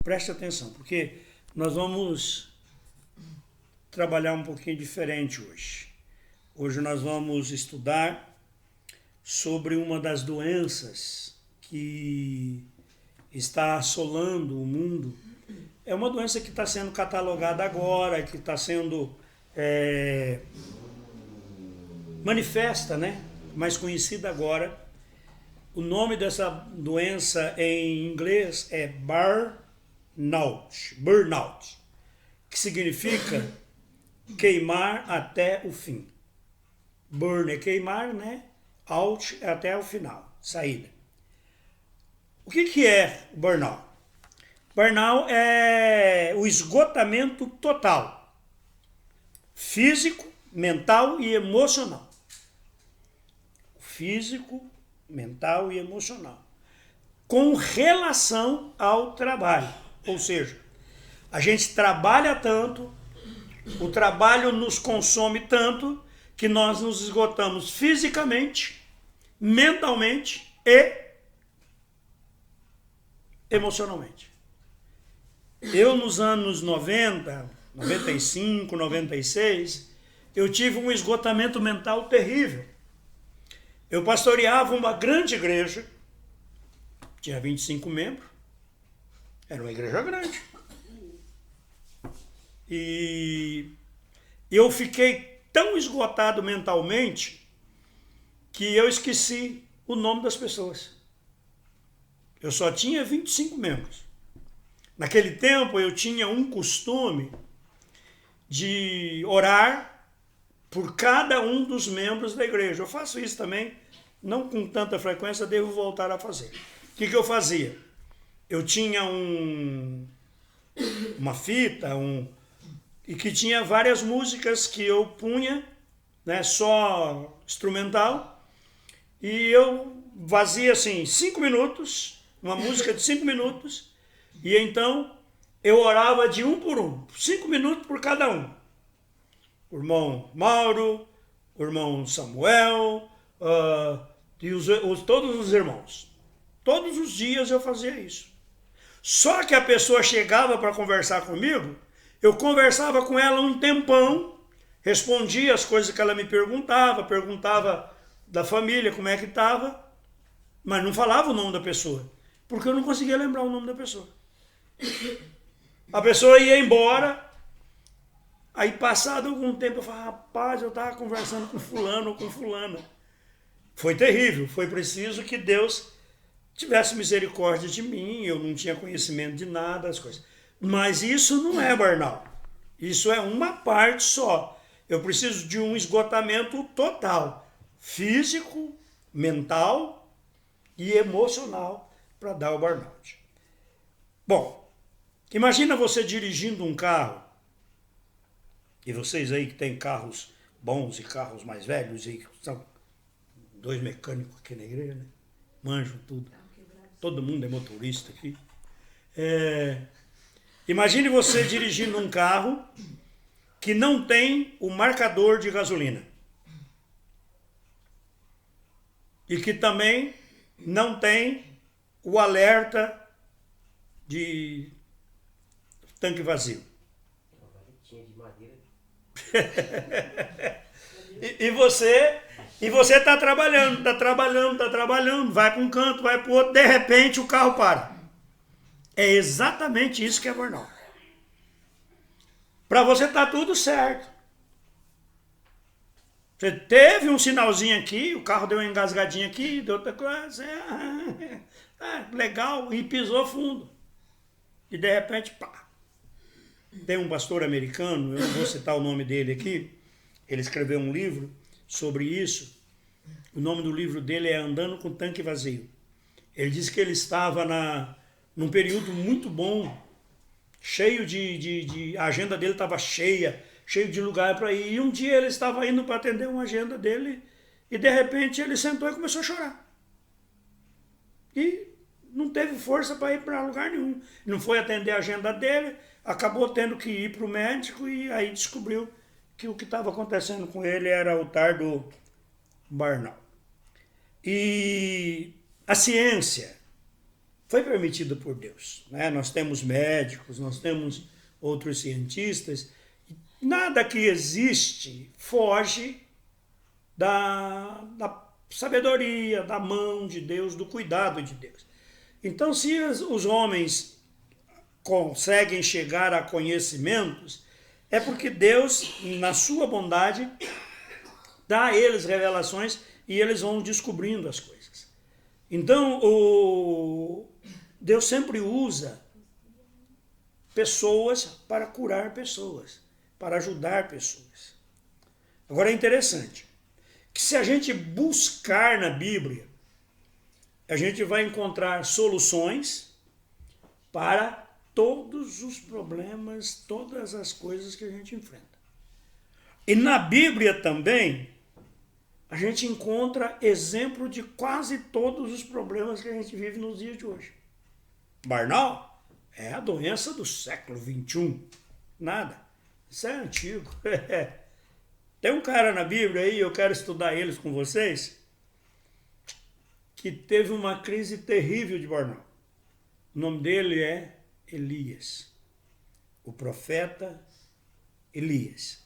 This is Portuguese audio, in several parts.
Preste atenção, porque nós vamos trabalhar um pouquinho diferente hoje. Hoje nós vamos estudar sobre uma das doenças que está assolando o mundo. É uma doença que está sendo catalogada agora, que está sendo manifesta, né? Mais conhecida agora. O nome dessa doença em inglês é burnout, que significa queimar até o fim. Burn é queimar, né? Out é até o final, saída. O que é o burnout? Burnout é o esgotamento total, físico, mental e emocional. Físico, mental e emocional. Com relação ao trabalho. Ou seja, a gente trabalha tanto, o trabalho nos consome tanto, que nós nos esgotamos fisicamente, mentalmente e emocionalmente. Eu, nos anos 90, 95, 96, eu tive um esgotamento mental terrível. Eu pastoreava uma grande igreja, tinha 25 membros, era uma igreja grande. E eu fiquei tão esgotado mentalmente que eu esqueci o nome das pessoas. Eu só tinha 25 membros. Naquele tempo eu tinha um costume de orar por cada um dos membros da igreja. Eu faço isso também, não com tanta frequência, devo voltar a fazer. O que eu fazia? Eu tinha uma fita, e que tinha várias músicas que eu punha, né, só instrumental, e eu fazia assim, 5 minutos, uma música de 5 minutos, e então eu orava de um por um, 5 minutos por cada um. O irmão Mauro, o irmão Samuel, e todos os irmãos. Todos os dias eu fazia isso. Só que a pessoa chegava para conversar comigo, eu conversava com ela um tempão, respondia as coisas que ela me perguntava da família, como é que estava, mas não falava o nome da pessoa, porque eu não conseguia lembrar o nome da pessoa. A pessoa ia embora, aí passado algum tempo eu falava, rapaz, eu estava conversando com fulano ou com fulana. Foi terrível, foi preciso que Deus tivesse misericórdia de mim, eu não tinha conhecimento de nada, as coisas. Mas isso não é burnout, isso é uma parte só. Eu preciso de um esgotamento total, físico, mental e emocional para dar o burnout. Bom, imagina você dirigindo um carro, e vocês aí que têm carros bons e carros mais velhos, e são 2 mecânicos aqui na igreja, né? Manjam tudo. Todo mundo é motorista aqui. Imagine você dirigindo um carro que não tem o marcador de gasolina. E que também não tem o alerta de tanque vazio. E você está trabalhando, vai para um canto, vai para o outro, de repente o carro para. É exatamente isso que é burnout. Para você tá tudo certo. Você teve um sinalzinho aqui, o carro deu uma engasgadinha aqui, deu outra coisa, legal, e pisou fundo. E de repente, pá. Tem um pastor americano, eu não vou citar o nome dele aqui, ele escreveu um livro sobre isso. O nome do livro dele é Andando com Tanque Vazio. Ele disse que ele estava num período muito bom, cheio a agenda dele estava cheio de lugar para ir. E um dia ele estava indo para atender uma agenda dele e de repente ele sentou e começou a chorar. E não teve força para ir para lugar nenhum. Não foi atender a agenda dele, acabou tendo que ir para o médico e aí descobriu que o que estava acontecendo com ele era o tal do burnout. E a ciência foi permitido por Deus, né? Nós temos médicos, nós temos outros cientistas. Nada que existe foge da sabedoria, da mão de Deus, do cuidado de Deus. Então, se os homens conseguem chegar a conhecimentos, é porque Deus, na sua bondade, dá a eles revelações e eles vão descobrindo as coisas. Então, Deus sempre usa pessoas para curar pessoas, para ajudar pessoas. Agora é interessante que se a gente buscar na Bíblia, a gente vai encontrar soluções para todos os problemas, todas as coisas que a gente enfrenta. E na Bíblia também, a gente encontra exemplo de quase todos os problemas que a gente vive nos dias de hoje. Burnout é a doença do século XXI. Nada. Isso é antigo. Tem um cara na Bíblia aí, eu quero estudar eles com vocês, que teve uma crise terrível de burnout. O nome dele é Elias. O profeta Elias.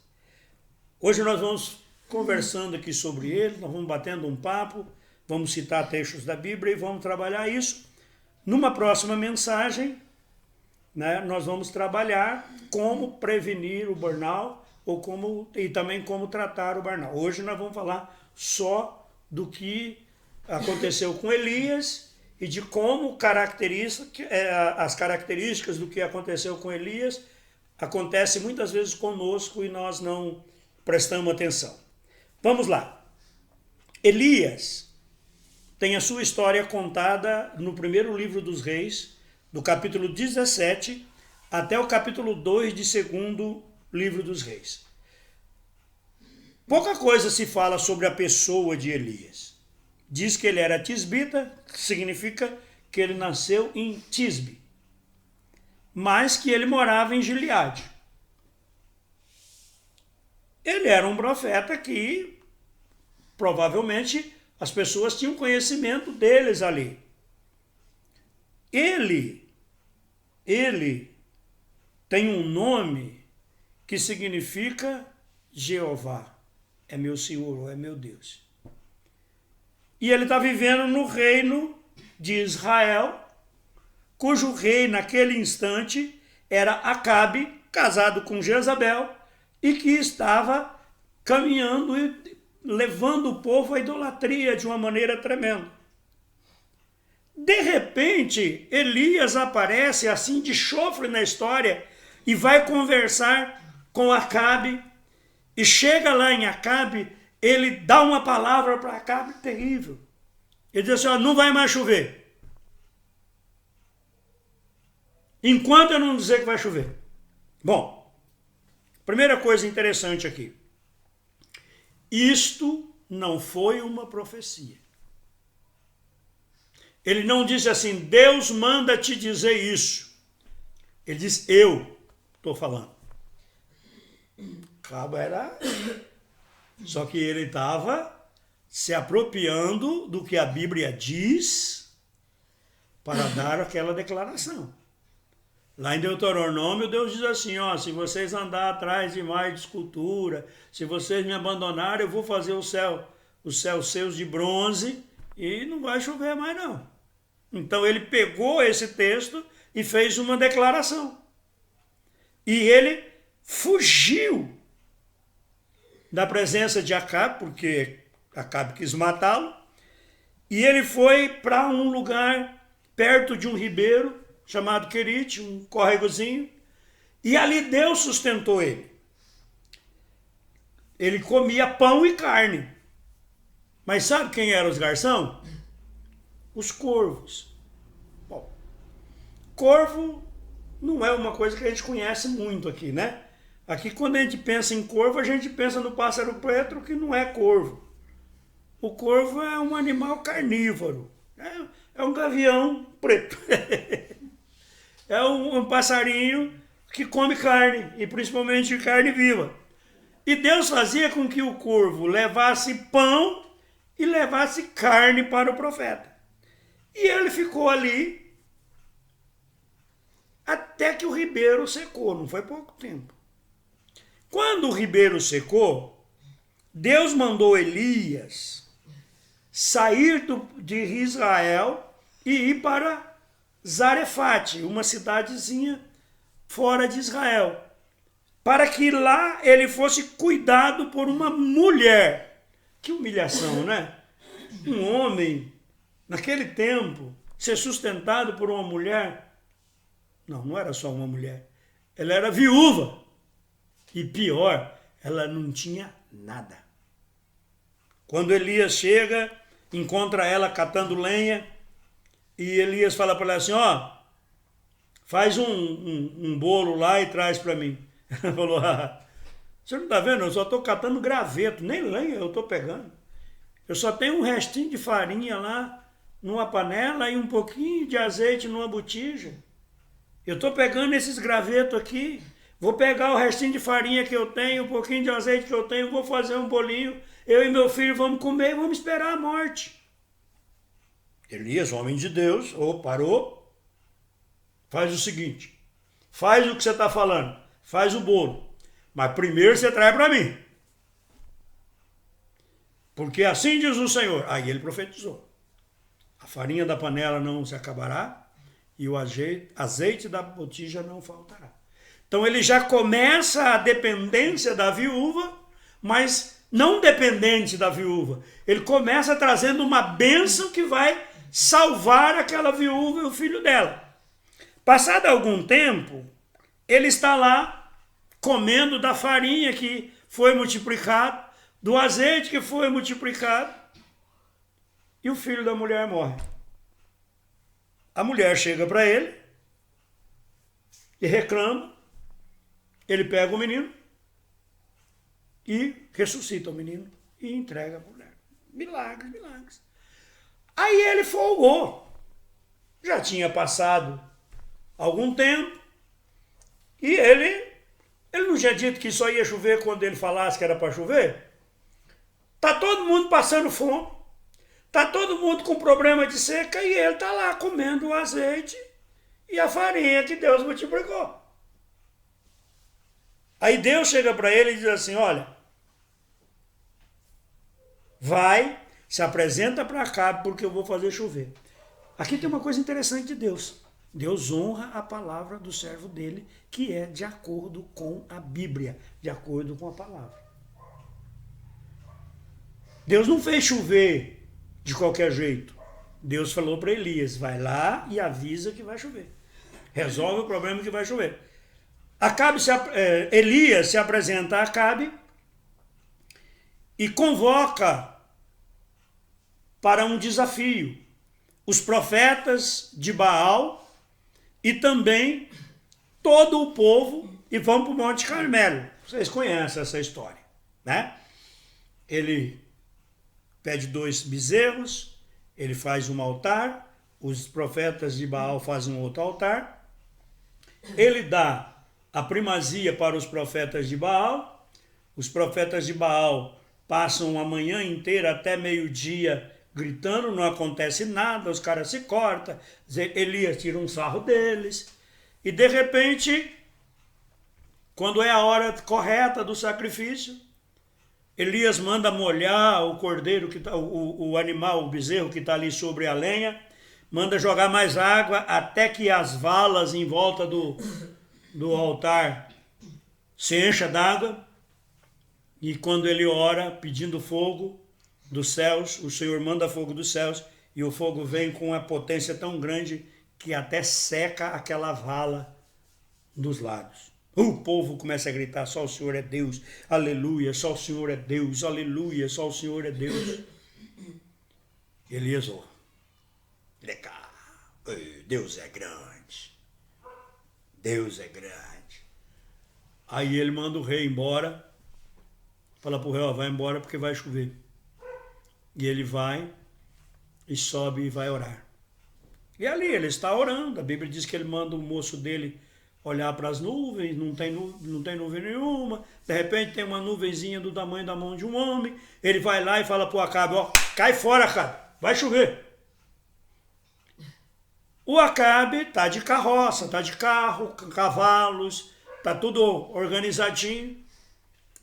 Hoje nós vamos conversando aqui sobre ele, nós vamos batendo um papo, vamos citar textos da Bíblia e vamos trabalhar isso. Numa próxima mensagem, né, nós vamos trabalhar como prevenir o burnout e também como tratar o burnout. Hoje nós vamos falar só do que aconteceu com Elias e de como as características do que aconteceu com Elias acontecem muitas vezes conosco e nós não prestamos atenção. Vamos lá. Elias tem a sua história contada no primeiro livro dos Reis, do capítulo 17 até o capítulo 2 de segundo livro dos Reis. Pouca coisa se fala sobre a pessoa de Elias. Diz que ele era tisbita, que significa que ele nasceu em Tisbe, mas que ele morava em Gileade. Ele era um profeta que provavelmente as pessoas tinham conhecimento deles ali. Ele tem um nome que significa Jeová, é meu Senhor, é meu Deus. E ele está vivendo no reino de Israel, cujo rei naquele instante era Acabe, casado com Jezabel, e que estava caminhando e levando o povo à idolatria de uma maneira tremenda. De repente, Elias aparece assim de chofre na história e vai conversar com Acabe. E chega lá em Acabe, ele dá uma palavra para Acabe terrível. Ele diz assim, ó, não vai mais chover. Enquanto eu não dizer que vai chover. Bom, primeira coisa interessante aqui. Isto não foi uma profecia. Ele não disse assim, Deus manda te dizer isso. Ele diz, eu estou falando. Cabo era... Só que ele estava se apropriando do que a Bíblia diz para dar aquela declaração. Lá em Deuteronômio, Deus diz assim, ó, se vocês andar atrás demais de escultura, se vocês me abandonarem, eu vou fazer os céus seus de bronze e não vai chover mais não. Então ele pegou esse texto e fez uma declaração. E ele fugiu da presença de Acabe, porque Acabe quis matá-lo, e ele foi para um lugar perto de um ribeiro, chamado Querite, um córregozinho, e ali Deus sustentou ele. Ele comia pão e carne. Mas sabe quem eram os garçons? Os corvos. Bom, corvo não é uma coisa que a gente conhece muito aqui, né? Aqui quando a gente pensa em corvo, a gente pensa no pássaro preto, que não é corvo. O corvo é um animal carnívoro. É um gavião preto. É um passarinho que come carne, e principalmente carne viva. E Deus fazia com que o corvo levasse pão e levasse carne para o profeta. E ele ficou ali até que o ribeiro secou, não foi pouco tempo. Quando o ribeiro secou, Deus mandou Elias sair de Israel e ir para Zarefate, uma cidadezinha fora de Israel, para que lá ele fosse cuidado por uma mulher. Que humilhação, né? Um homem, naquele tempo, ser sustentado por uma mulher. Não, não era só uma mulher. Ela era viúva. E pior, ela não tinha nada. Quando Elias chega, encontra ela catando lenha, e Elias fala para ela assim, ó, faz um bolo lá e traz para mim. Ela falou, você não está vendo? Eu só estou catando graveto, nem lenha eu estou pegando. Eu só tenho um restinho de farinha lá numa panela e um pouquinho de azeite numa botija. Eu estou pegando esses gravetos aqui, vou pegar o restinho de farinha que eu tenho, um pouquinho de azeite que eu tenho, vou fazer um bolinho, eu e meu filho vamos comer e vamos esperar a morte. Elias, homem de Deus, parou, faz o seguinte, faz o que você está falando, faz o bolo, mas primeiro você traz para mim. Porque assim diz o Senhor. Aí ele profetizou. A farinha da panela não se acabará e o azeite da botija não faltará. Então ele já começa a dependência da viúva, mas não dependente da viúva. Ele começa trazendo uma bênção que vai salvar aquela viúva e o filho dela. Passado algum tempo, ele está lá comendo da farinha que foi multiplicada, do azeite que foi multiplicado, e o filho da mulher morre. A mulher chega para ele e reclama, ele pega o menino e ressuscita o menino e entrega a mulher. Milagres, milagres. Aí ele folgou. Já tinha passado algum tempo e ele não tinha dito que só ia chover quando ele falasse que era para chover? Está todo mundo passando fome, está todo mundo com problema de seca e ele está lá comendo o azeite e a farinha que Deus multiplicou. Aí Deus chega para ele e diz assim, olha, vai, se apresenta para cá porque eu vou fazer chover. Aqui tem uma coisa interessante de Deus. Deus honra a palavra do servo dele, que é de acordo com a Bíblia, de acordo com a palavra. Deus não fez chover de qualquer jeito. Deus falou para Elias, vai lá e avisa que vai chover. Resolve o problema que vai chover. Elias se apresenta a Acabe e convoca para um desafio os profetas de Baal e também todo o povo e vão para o Monte Carmelo. Vocês conhecem essa história, né? Ele pede 2 bezerros, ele faz um altar, os profetas de Baal fazem um outro altar, ele dá a primazia para os profetas de Baal, os profetas de Baal passam a manhã inteira até meio-dia gritando, não acontece nada, os caras se cortam, Elias tira um sarro deles, e de repente, quando é a hora correta do sacrifício, Elias manda molhar o cordeiro, o animal, o bezerro que está ali sobre a lenha, manda jogar mais água até que as valas em volta do altar se encha d'água. E quando ele ora pedindo fogo dos céus, o Senhor manda fogo dos céus e o fogo vem com uma potência tão grande que até seca aquela vala dos lados. O povo começa a gritar, só o Senhor é Deus, aleluia, só o Senhor é Deus, aleluia, só o Senhor é Deus. Elias, Deus é grande, Deus é grande. Aí ele manda o rei embora, fala para o rei, vai embora porque vai chover. E ele vai e sobe e vai orar. E ali ele está orando, a Bíblia diz que ele manda o moço dele olhar para as nuvens, não tem nuvem nenhuma, de repente tem uma nuvenzinha do tamanho da mão de um homem, ele vai lá e fala para o Acabe, cai fora, Acabe, vai chover. O Acabe está de carroça, está de carro, cavalos, está tudo organizadinho.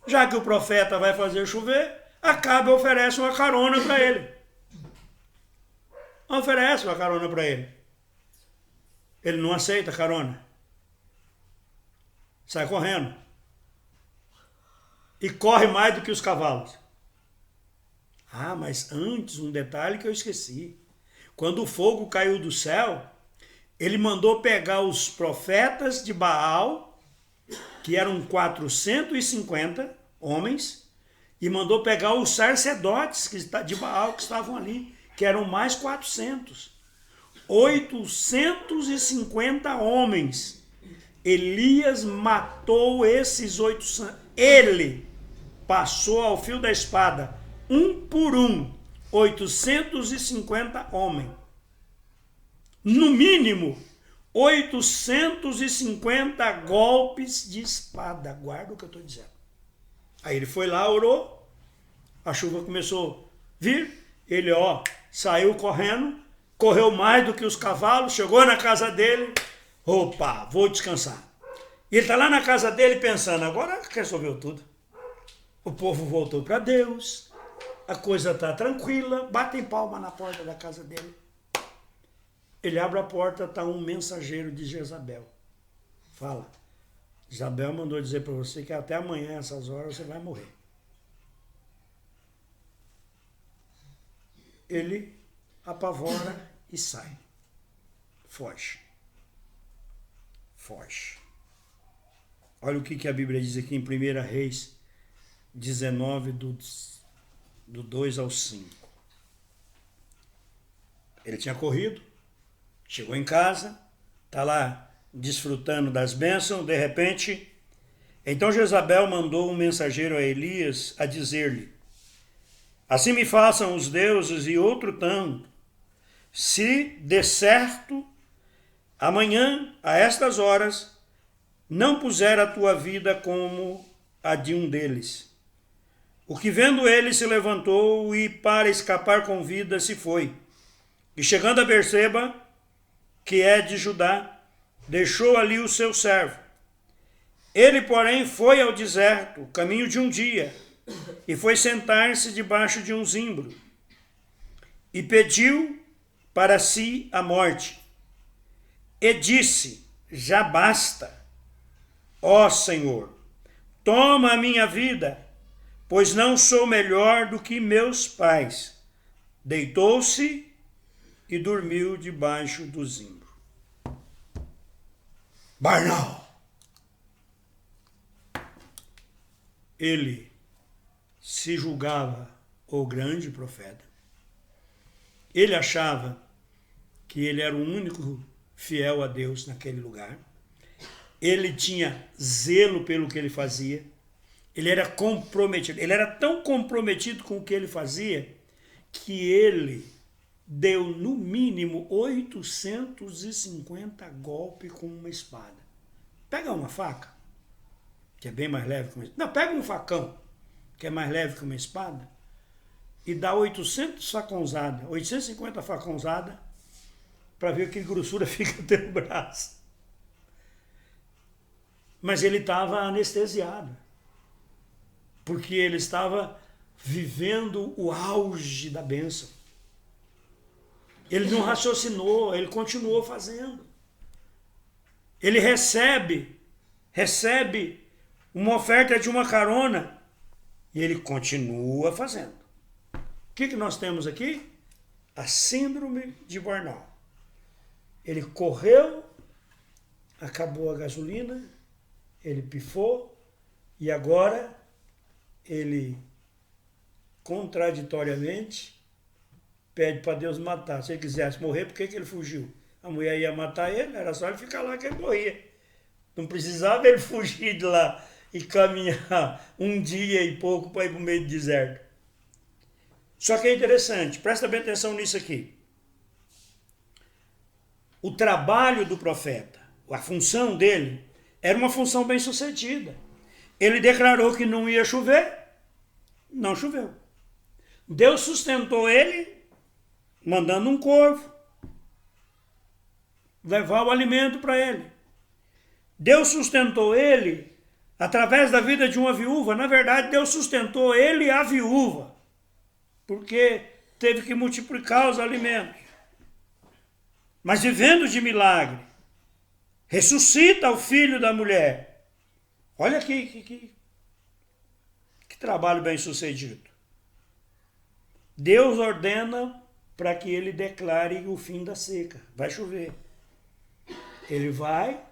Já que o profeta vai fazer chover, Acabe oferece uma carona para ele. Oferece uma carona para ele. Ele não aceita a carona. Sai correndo. E corre mais do que os cavalos. Ah, mas antes, um detalhe que eu esqueci. Quando o fogo caiu do céu, ele mandou pegar os profetas de Baal, que eram 450 homens, e mandou pegar os sacerdotes de Baal que estavam ali, que eram mais 400. 850 homens. Elias matou esses 800. Ele passou ao fio da espada, um por um, 850 homens. No mínimo, 850 golpes de espada. Guarda o que eu estou dizendo. Aí ele foi lá, orou, a chuva começou a vir, ele saiu correndo, correu mais do que os cavalos, chegou na casa dele, opa, vou descansar. E ele está lá na casa dele pensando, agora resolveu tudo. O povo voltou para Deus, a coisa está tranquila, batem palma na porta da casa dele. Ele abre a porta, está um mensageiro de Jezabel. Fala, Jezabel mandou dizer para você que até amanhã, essas horas, você vai morrer. Ele apavora e sai. Foge. Foge. Olha o que a Bíblia diz aqui em 1 Reis 19, do 2 ao 5. Ele tinha corrido, chegou em casa, está lá desfrutando das bênçãos, de repente, então Jezabel mandou um mensageiro a Elias a dizer-lhe, assim me façam os deuses e outro tanto, se de certo amanhã, a estas horas, não puser a tua vida como a de um deles. O que vendo ele se levantou e para escapar com vida se foi. E chegando a Berseba, que é de Judá, deixou ali o seu servo. Ele, porém, foi ao deserto, caminho de um dia, e foi sentar-se debaixo de um zimbro, e pediu para si a morte. E disse, já basta, ó Senhor, toma a minha vida, pois não sou melhor do que meus pais. Deitou-se e dormiu debaixo do zimbro. Barnal. Ele se julgava o grande profeta. Ele achava que ele era o único fiel a Deus naquele lugar. Ele tinha zelo pelo que ele fazia. Ele era comprometido. Ele era tão comprometido com o que ele fazia que ele deu no mínimo 850 golpes com uma espada. Pega uma faca, que é bem mais leve que uma espada. Não, pega um facão, que é mais leve que uma espada, e dá 850 facãozadas, para ver que grossura fica teu braço. Mas ele estava anestesiado, porque ele estava vivendo o auge da bênção. Ele não raciocinou, ele continuou fazendo. Ele recebe uma oferta de uma carona e ele continua fazendo. O que nós temos aqui? A síndrome de Barnal. Ele correu, acabou a gasolina, ele pifou e agora ele contraditoriamente pede para Deus matar. Se ele quisesse morrer, por que ele fugiu? A mulher ia matar ele, era só ele ficar lá que ele morria. Não precisava ele fugir de lá e caminhar um dia e pouco para ir para o meio do deserto. Só que é interessante, presta bem atenção nisso aqui. O trabalho do profeta, a função dele, era uma função bem sucedida. Ele declarou que não ia chover, não choveu. Deus sustentou ele mandando um corvo. levar o alimento para ele. Deus sustentou ele através da vida de uma viúva. Na verdade, Deus sustentou ele e a viúva, porque teve que multiplicar os alimentos. Mas vivendo de milagre, ressuscita o filho da mulher. Olha que trabalho bem sucedido. Deus ordena para que ele declare o fim da seca. Vai chover. Ele vai,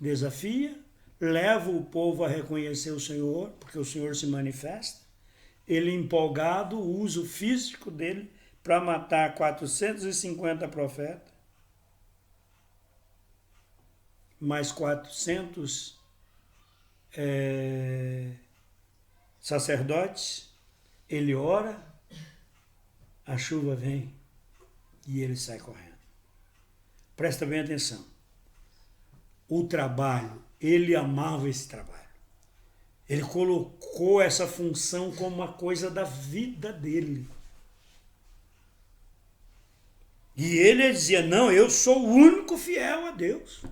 desafia, leva o povo a reconhecer o Senhor, porque o Senhor se manifesta. Ele, empolgado, usa o físico dele para matar 450 profetas, mais 400 sacerdotes. Ele ora, a chuva vem e ele sai correndo. Presta bem atenção. O trabalho, ele amava esse trabalho. Ele colocou essa função como uma coisa da vida dele. E ele dizia, não, eu sou o único fiel a Deus.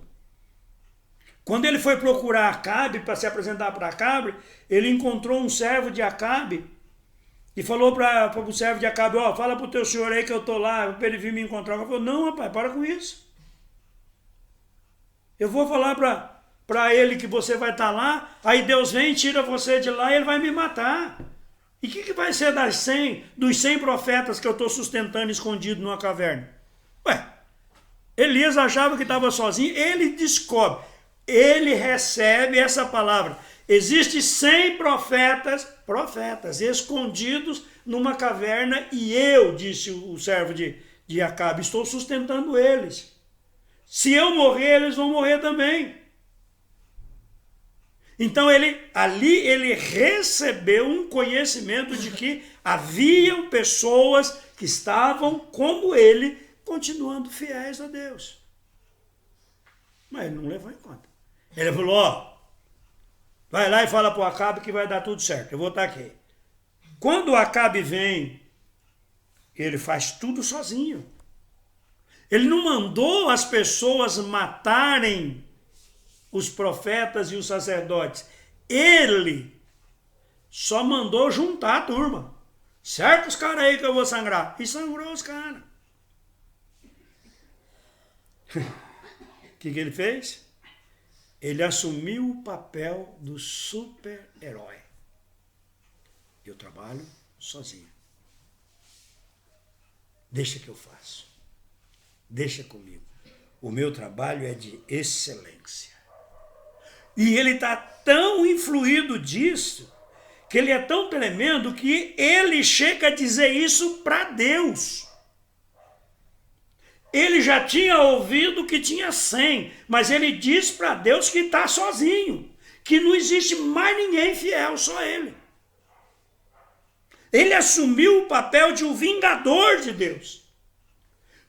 Quando ele foi procurar Acabe, para se apresentar para Acabe, ele encontrou um servo de Acabe e falou para o servo de Acabe, fala para o teu senhor aí que eu estou lá, para ele vir me encontrar. Ele falou, não, rapaz, para com isso. Eu vou falar para ele que você vai estar lá, aí Deus vem, tira você de lá e ele vai me matar. E o que vai ser dos 100 profetas que eu estou sustentando escondido numa caverna? Elias achava que estava sozinho, ele descobre, ele recebe essa palavra. Existem 100 profetas escondidos numa caverna e eu, disse o servo de Acabe, estou sustentando eles. Se eu morrer, eles vão morrer também. Então ali ele recebeu um conhecimento de que haviam pessoas que estavam como ele, continuando fiéis a Deus. Mas ele não levou em conta. Ele falou, vai lá e fala para o Acabe que vai dar tudo certo, eu vou estar aqui. Quando o Acabe vem, ele faz tudo sozinho. Ele não mandou as pessoas matarem os profetas e os sacerdotes. Ele só mandou juntar a turma. Certo os caras aí que eu vou sangrar. E sangrou os caras. O que ele fez? Ele assumiu o papel do super-herói. Eu trabalho sozinho. Deixa que eu faço. Deixa comigo. O meu trabalho é de excelência. E ele está tão influído disso, que ele é tão tremendo, que ele chega a dizer isso para Deus. Ele já tinha ouvido que tinha 100, mas ele diz para Deus que está sozinho, que não existe mais ninguém fiel, só ele. Ele assumiu o papel de um vingador de Deus.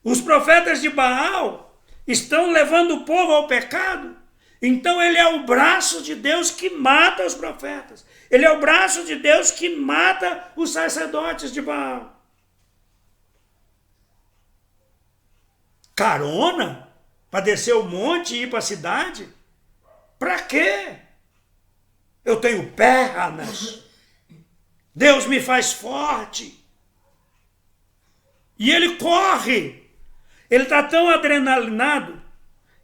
Os profetas de Baal estão levando o povo ao pecado, então ele é o braço de Deus que mata os profetas. Ele é o braço de Deus que mata os sacerdotes de Baal. Carona? Para descer o monte e ir para a cidade? Para quê? Eu tenho pernas. Deus me faz forte. E ele corre. Ele está tão adrenalinado,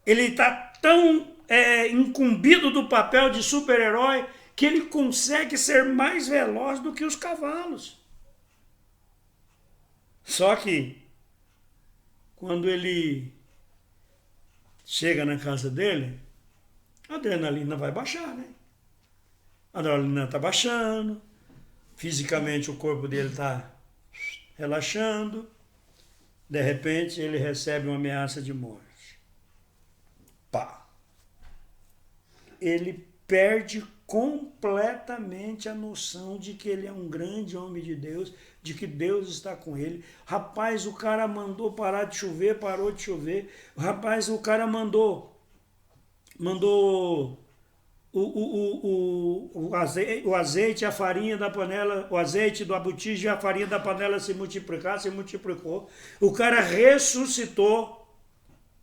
ele está tão incumbido do papel de super-herói, que ele consegue ser mais veloz do que os cavalos. Só que, quando ele chega na casa dele, a adrenalina vai baixar, né? A adrenalina está baixando, fisicamente o corpo dele está relaxando, de repente ele recebe uma ameaça de morte. Pá! Ele perde completamente a noção de que ele é um grande homem de Deus, de que Deus está com ele. Rapaz, o cara mandou parar de chover, parou de chover. Rapaz, o cara mandou o azeite, a farinha da panela, o azeite do botija e a farinha da panela se multiplicou. O cara ressuscitou.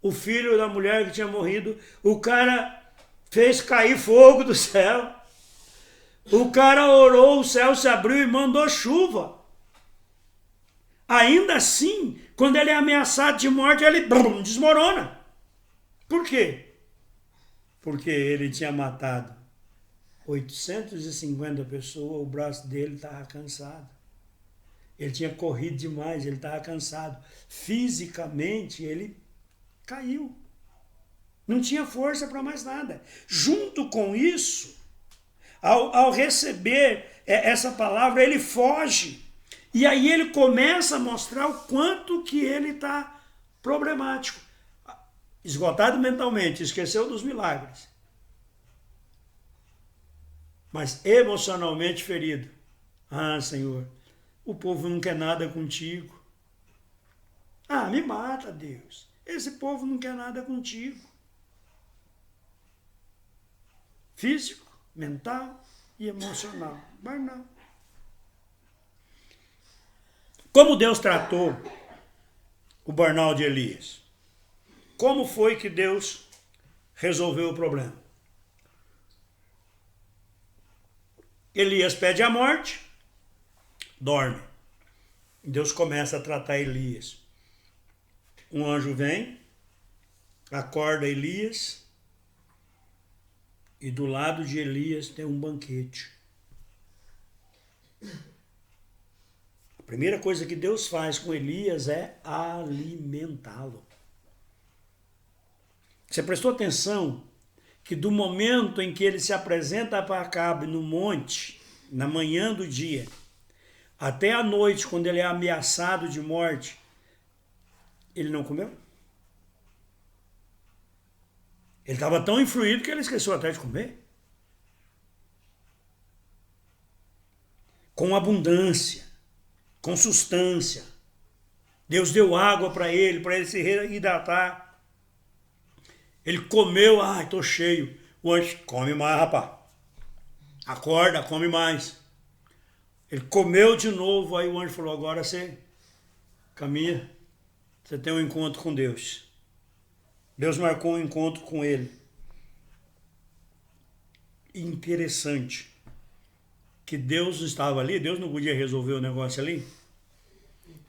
o filho da mulher que tinha morrido, o cara fez cair fogo do céu. O cara orou, o céu se abriu e mandou chuva. Ainda assim, quando ele é ameaçado de morte, ele desmorona. Por quê? Porque ele tinha matado 850 pessoas, o braço dele estava cansado. Ele tinha corrido demais, ele estava cansado. Fisicamente, ele caiu. Não tinha força para mais nada. Junto com isso, ao receber essa palavra, ele foge. E aí ele começa a mostrar o quanto que ele está problemático. Esgotado mentalmente, esqueceu dos milagres. Mas emocionalmente ferido. Ah, Senhor, o povo não quer nada contigo. Ah, me mata, Deus. Esse povo não quer nada contigo. Físico, mental e emocional. Mas não. Como Deus tratou o burnout de Elias? Como foi que Deus resolveu o problema? Elias pede a morte, dorme. Deus começa a tratar Elias. Um anjo vem, acorda Elias, e do lado de Elias tem um banquete. A primeira coisa que Deus faz com Elias é alimentá-lo. Você prestou atenção que do momento em que ele se apresenta para Acabe no monte, na manhã do dia, até a noite, quando ele é ameaçado de morte, ele não comeu? Ele estava tão influído que ele esqueceu até de comer. Com abundância, com substância. Deus deu água para ele se hidratar. Ele comeu, estou cheio. O anjo, come mais, rapaz. Acorda, come mais. Ele comeu de novo, aí o anjo falou, agora você caminha, você tem um encontro com Deus. Deus marcou um encontro com ele. Interessante que Deus estava ali, Deus não podia resolver o negócio ali.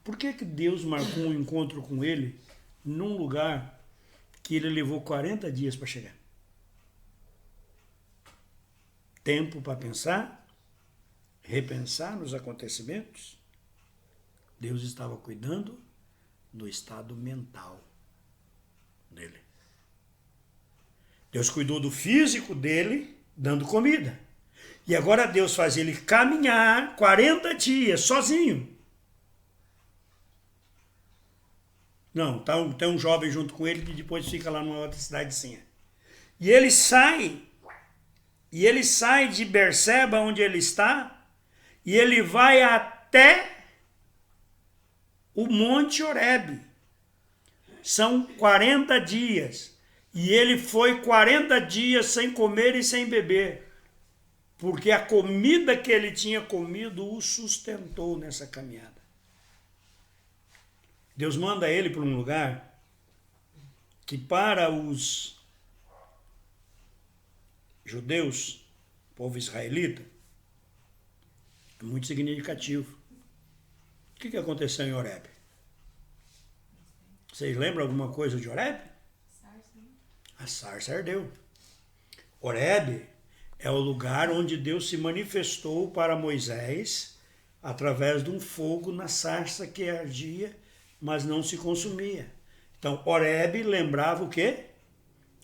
Por que Deus marcou um encontro com ele num lugar que ele levou 40 dias para chegar? Tempo para pensar, repensar nos acontecimentos. Deus estava cuidando do estado mental dele. Deus cuidou do físico dele, dando comida. E agora Deus faz ele caminhar 40 dias sozinho. Não, tem um jovem junto com ele que depois fica lá numa outra cidadezinha. E ele sai de Berseba, onde ele está, e ele vai até o Monte Horebe. São 40 dias. E ele foi 40 dias sem comer e sem beber. Porque a comida que ele tinha comido o sustentou nessa caminhada. Deus manda ele para um lugar que para os judeus, povo israelita, é muito significativo. O que aconteceu em Horebe? Vocês lembram alguma coisa de Horebe? A sarça ardeu. Horebe é o lugar onde Deus se manifestou para Moisés através de um fogo na sarça que ardia, mas não se consumia. Então, Horebe lembrava o quê?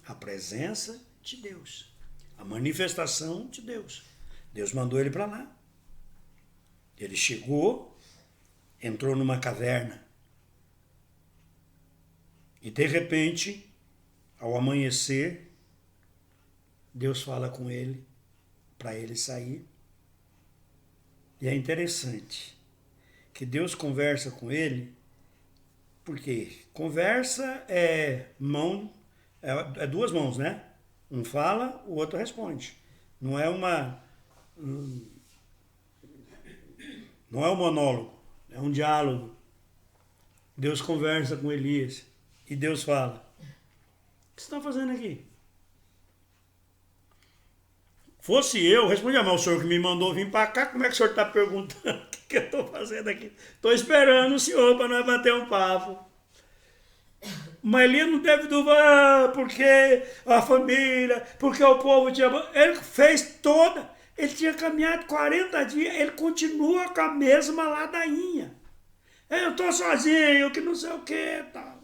A presença de Deus. A manifestação de Deus. Deus mandou ele para lá. Ele chegou, entrou numa caverna. E, de repente, ao amanhecer, Deus fala com ele, para ele sair. E é interessante que Deus conversa com ele, porque conversa é mão, é duas mãos, né? Um fala, o outro responde. Não é um monólogo, é um diálogo. Deus conversa com Elias e Deus fala, que você está fazendo aqui? Fosse eu, respondia, mas o senhor que me mandou vir para cá, como é que o senhor está perguntando o que eu estou fazendo aqui? Estou esperando o senhor para nós bater um papo. Mas Elias não teve dúvida, porque a família, porque o povo tinha... Ele fez toda, ele tinha caminhado 40 dias, ele continua com a mesma ladainha. Eu estou sozinho, que não sei o que, tal.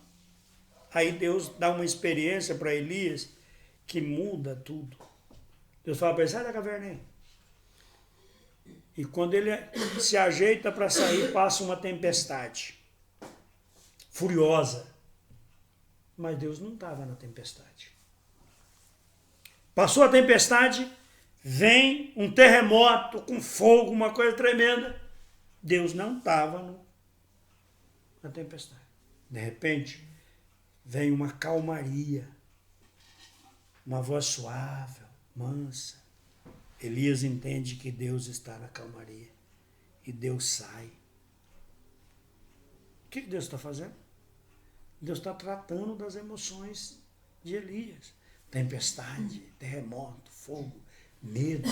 Aí Deus dá uma experiência para Elias que muda tudo. Deus fala para ele, sai da caverna aí. E quando ele se ajeita para sair, passa uma tempestade furiosa. Mas Deus não estava na tempestade. Passou a tempestade, vem um terremoto com fogo, uma coisa tremenda. Deus não estava na tempestade. De repente, vem uma calmaria, uma voz suave, mansa. Elias entende que Deus está na calmaria. E Deus sai. O que Deus está fazendo? Deus está tratando das emoções de Elias. Tempestade, terremoto, fogo, medo.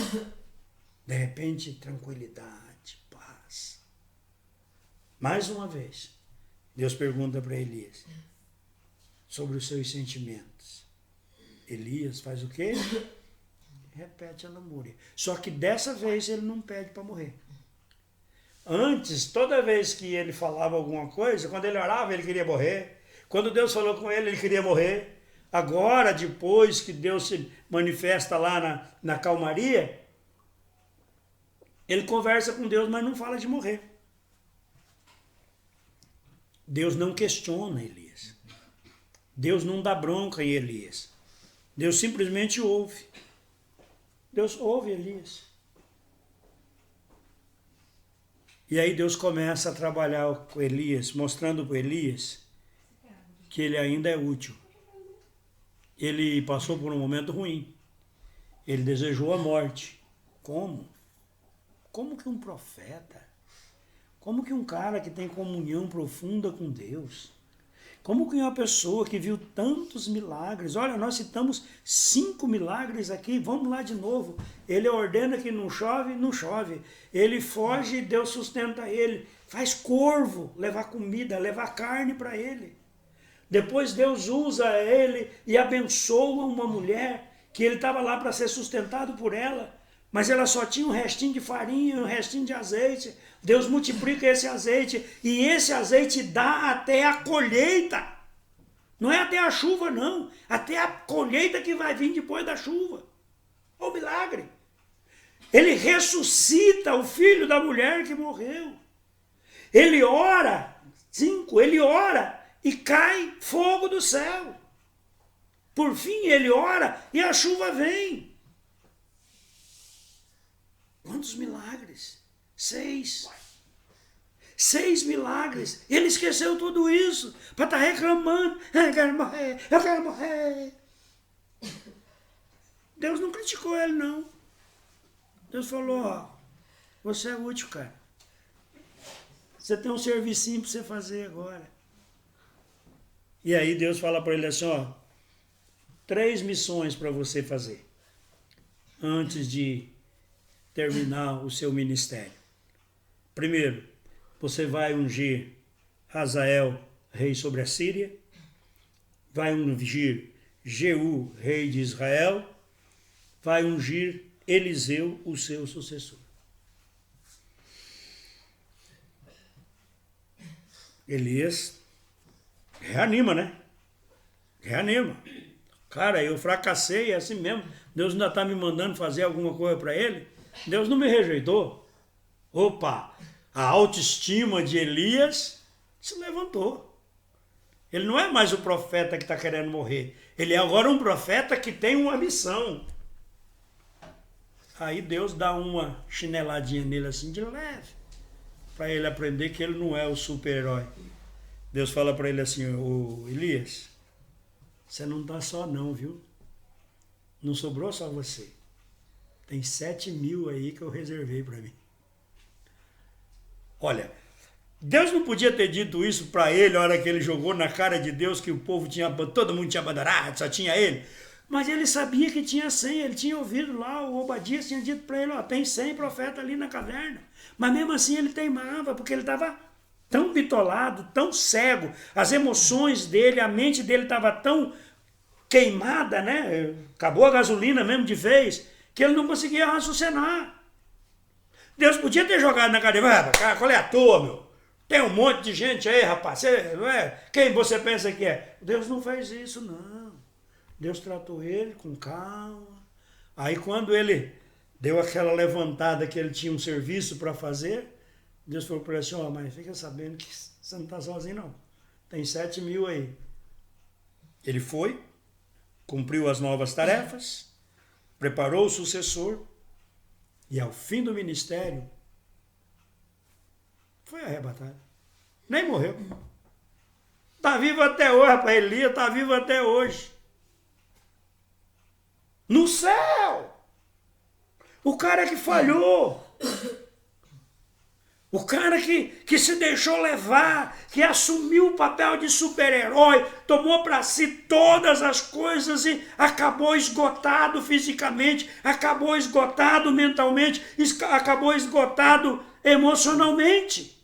De repente, tranquilidade, paz. Mais uma vez, Deus pergunta para Elias sobre os seus sentimentos. Elias faz o quê? Repete a lamúria. Só que dessa vez ele não pede para morrer. Antes, toda vez que ele falava alguma coisa, quando ele orava, ele queria morrer. Quando Deus falou com ele, ele queria morrer. Agora, depois que Deus se manifesta lá na calmaria, ele conversa com Deus, mas não fala de morrer. Deus não questiona Elias. Deus não dá bronca em Elias. Deus simplesmente ouve. Deus ouve Elias. E aí Deus começa a trabalhar com Elias, mostrando para Elias que ele ainda é útil. Ele passou por um momento ruim. Ele desejou a morte. Como? Como que um profeta? Como que um cara que tem comunhão profunda com Deus? Como que uma pessoa que viu tantos milagres? Olha, nós citamos 5 milagres aqui, vamos lá de novo. Ele ordena que não chove, não chove. Ele foge e Deus sustenta ele. Faz corvo levar comida, levar carne para ele. Depois Deus usa ele e abençoa uma mulher que ele estava lá para ser sustentado por ela, mas ela só tinha um restinho de farinha, um restinho de azeite. Deus multiplica esse azeite e esse azeite dá até a colheita. Não é até a chuva, não. Até a colheita que vai vir depois da chuva. Olha o milagre. Ele ressuscita o filho da mulher que morreu. Ele ora, 5, ele ora e cai fogo do céu. Por fim, ele ora e a chuva vem. Quantos milagres? 6. 6 milagres. Ele esqueceu tudo isso para estar reclamando. Eu quero morrer, eu quero morrer. Deus não criticou ele, não. Deus falou, ó, você é útil, cara. Você tem um servicinho para você fazer agora. E aí Deus fala para ele assim, ó, 3 missões para você fazer antes de terminar o seu ministério. Primeiro, você vai ungir Hazael, rei sobre a Síria, vai ungir Jeú, rei de Israel, vai ungir Eliseu, o seu sucessor. Elias reanima, né? Reanima. Cara, eu fracassei, é assim mesmo. Deus ainda está me mandando fazer alguma coisa para ele. Deus não me rejeitou. Opa, a autoestima de Elias se levantou. Ele não é mais o profeta que está querendo morrer. Ele é agora um profeta que tem uma missão. Aí Deus dá uma chineladinha nele assim de leve, para ele aprender que ele não é o super-herói. Deus fala para ele assim, ô Elias, você não está só não, viu? Não sobrou só você. Tem 7.000 aí que eu reservei para mim. Olha, Deus não podia ter dito isso para ele na hora que ele jogou na cara de Deus que o povo tinha, todo mundo tinha abandonado, só tinha ele. Mas ele sabia que tinha 100, ele tinha ouvido lá, o Obadias tinha dito para ele, ó, tem 100 profetas ali na caverna. Mas mesmo assim ele teimava, porque ele estava tão bitolado, tão cego, as emoções dele, a mente dele estava tão queimada, né? Acabou a gasolina mesmo de vez, que ele não conseguia raciocinar. Deus podia ter jogado na cadeira, qual é a tua, meu? Tem um monte de gente aí, rapaz, você, não é? Quem você pensa que é? Deus não fez isso, não. Deus tratou ele com calma. Aí quando ele deu aquela levantada que ele tinha um serviço para fazer, Deus falou para ele assim, ó, mas fica sabendo que você não está sozinho, não. Tem 7.000 aí. Ele foi, cumpriu as novas tarefas, preparou o sucessor e ao fim do ministério foi arrebatado. Nem morreu. Está vivo até hoje, rapaz. Elias está vivo até hoje. No céu! O cara que falhou. O cara que se deixou levar, que assumiu o papel de super-herói, tomou para si todas as coisas e acabou esgotado fisicamente, acabou esgotado mentalmente, acabou esgotado emocionalmente.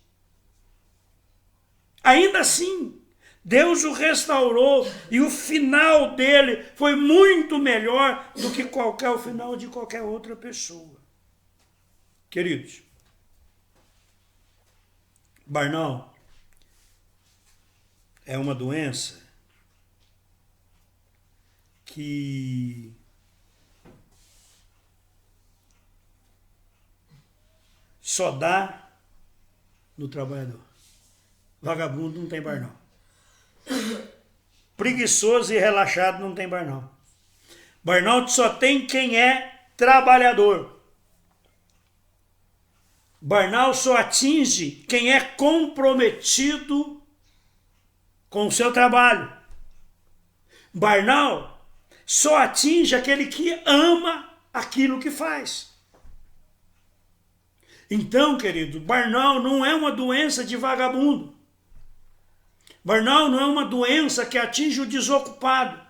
Ainda assim, Deus o restaurou e o final dele foi muito melhor do que o final de qualquer outra pessoa. Queridos, burnout é uma doença que só dá no trabalhador. Vagabundo não tem burnout. Preguiçoso e relaxado não tem burnout. Burnout só tem quem é trabalhador. Burnout só atinge quem é comprometido com o seu trabalho. Burnout só atinge aquele que ama aquilo que faz. Então, querido, burnout não é uma doença de vagabundo. Burnout não é uma doença que atinge o desocupado.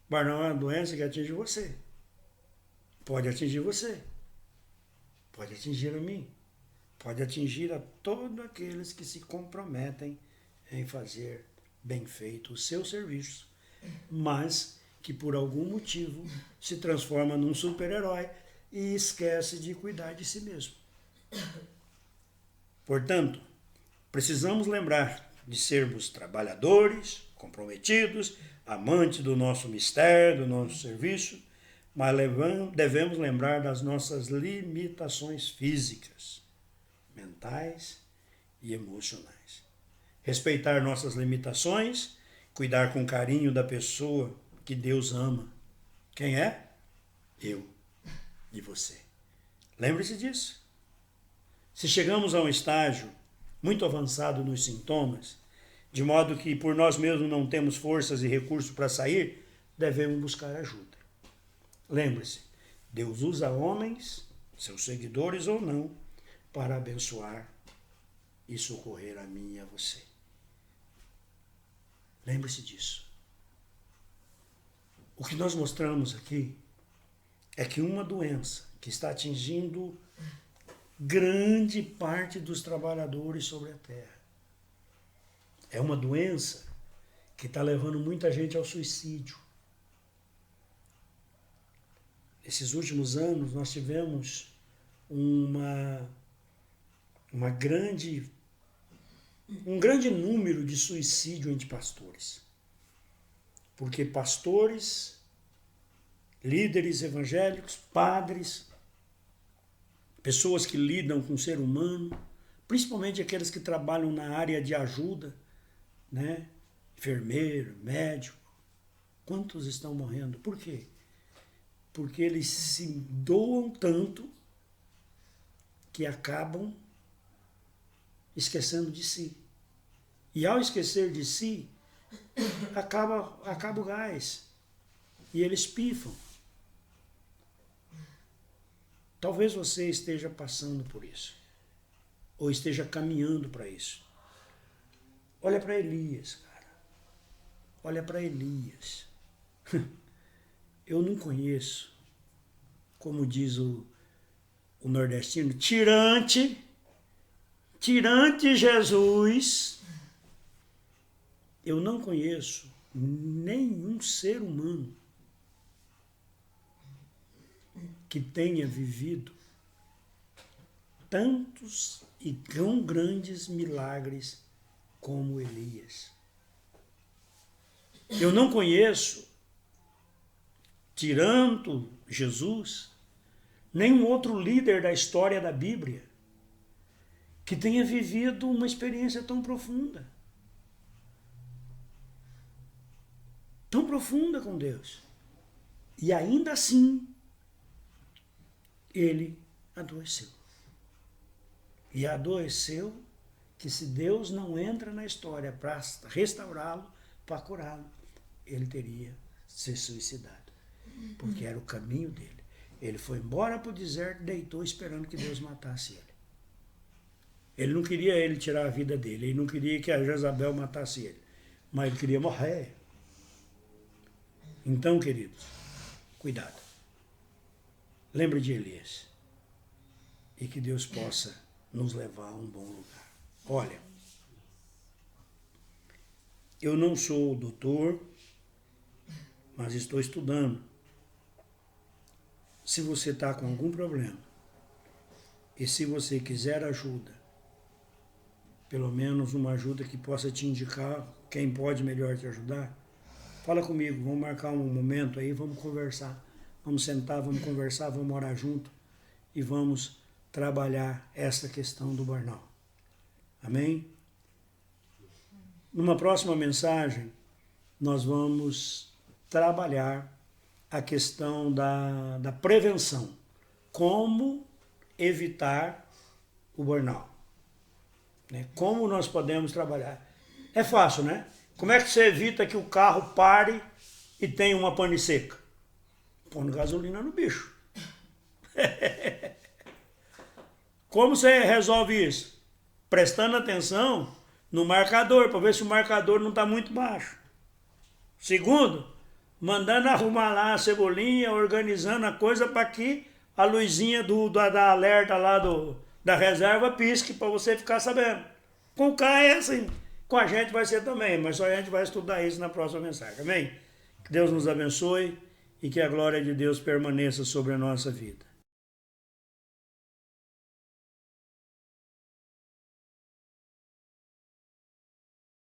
Burnout é uma doença que atinge você. Pode atingir você. Pode atingir a mim. Pode atingir a todos aqueles que se comprometem em fazer bem feito o seu serviço, mas que por algum motivo se transforma num super-herói e esquece de cuidar de si mesmo. Portanto, precisamos lembrar de sermos trabalhadores, comprometidos, amantes do nosso mistério, do nosso serviço, mas devemos lembrar das nossas limitações físicas, mentais e emocionais. Respeitar nossas limitações, cuidar com carinho da pessoa que Deus ama. Quem é? Eu e você. Lembre-se disso. Se chegamos a um estágio muito avançado nos sintomas, de modo que por nós mesmos não temos forças e recursos para sair, devemos buscar ajuda. Lembre-se, Deus usa homens, seus seguidores ou não, para abençoar e socorrer a mim e a você. Lembre-se disso. O que nós mostramos aqui é que uma doença que está atingindo grande parte dos trabalhadores sobre a Terra é uma doença que está levando muita gente ao suicídio. Esses últimos anos nós tivemos um grande número de suicídio entre pastores. Porque pastores, líderes evangélicos, padres, pessoas que lidam com o ser humano, principalmente aqueles que trabalham na área de ajuda, né? Enfermeiro, médico, quantos estão morrendo? Por quê? Porque eles se doam tanto que acabam esquecendo de si. E ao esquecer de si, acaba o gás. E eles pifam. Talvez você esteja passando por isso. ou esteja caminhando para isso. Olha para Elias, cara. Olha para Elias. Eu não conheço, como diz o nordestino, tirante Jesus, eu não conheço nenhum ser humano que tenha vivido tantos e tão grandes milagres como Elias. Eu não conheço, tirando Jesus, nenhum outro líder da história da Bíblia que tenha vivido uma experiência tão profunda. Tão profunda com Deus. E ainda assim, ele adoeceu. E adoeceu que se Deus não entra na história para restaurá-lo, para curá-lo, ele teria se suicidado. Porque era o caminho dele. Ele foi embora para o deserto, deitou esperando que Deus matasse ele. Ele não queria ele tirar a vida dele, ele não queria que a Jezabel matasse ele, mas ele queria morrer. Então, queridos, cuidado. Lembre de Elias. E que Deus possa nos levar a um bom lugar. Olha, eu não sou doutor, mas estou estudando. Se você está com algum problema e se você quiser ajuda, pelo menos uma ajuda que possa te indicar quem pode melhor te ajudar, fala comigo, vamos marcar um momento aí, vamos conversar. Vamos sentar, vamos conversar, vamos orar junto e vamos trabalhar essa questão do burnout. Amém? Numa próxima mensagem, nós vamos trabalhar a questão da prevenção. Como evitar o burnout. Né? Como nós podemos trabalhar. É fácil, né? Como é que você evita que o carro pare e tenha uma pane seca? Pondo gasolina no bicho. Como você resolve isso? Prestando atenção no marcador, para ver se o marcador não está muito baixo. Segundo, mandando arrumar lá a cebolinha, organizando a coisa para que a luzinha da alerta lá da reserva pisque, para você ficar sabendo. Com o carro é assim. Com a gente vai ser também, mas só a gente vai estudar isso na próxima mensagem. Amém? Que Deus nos abençoe e que a glória de Deus permaneça sobre a nossa vida.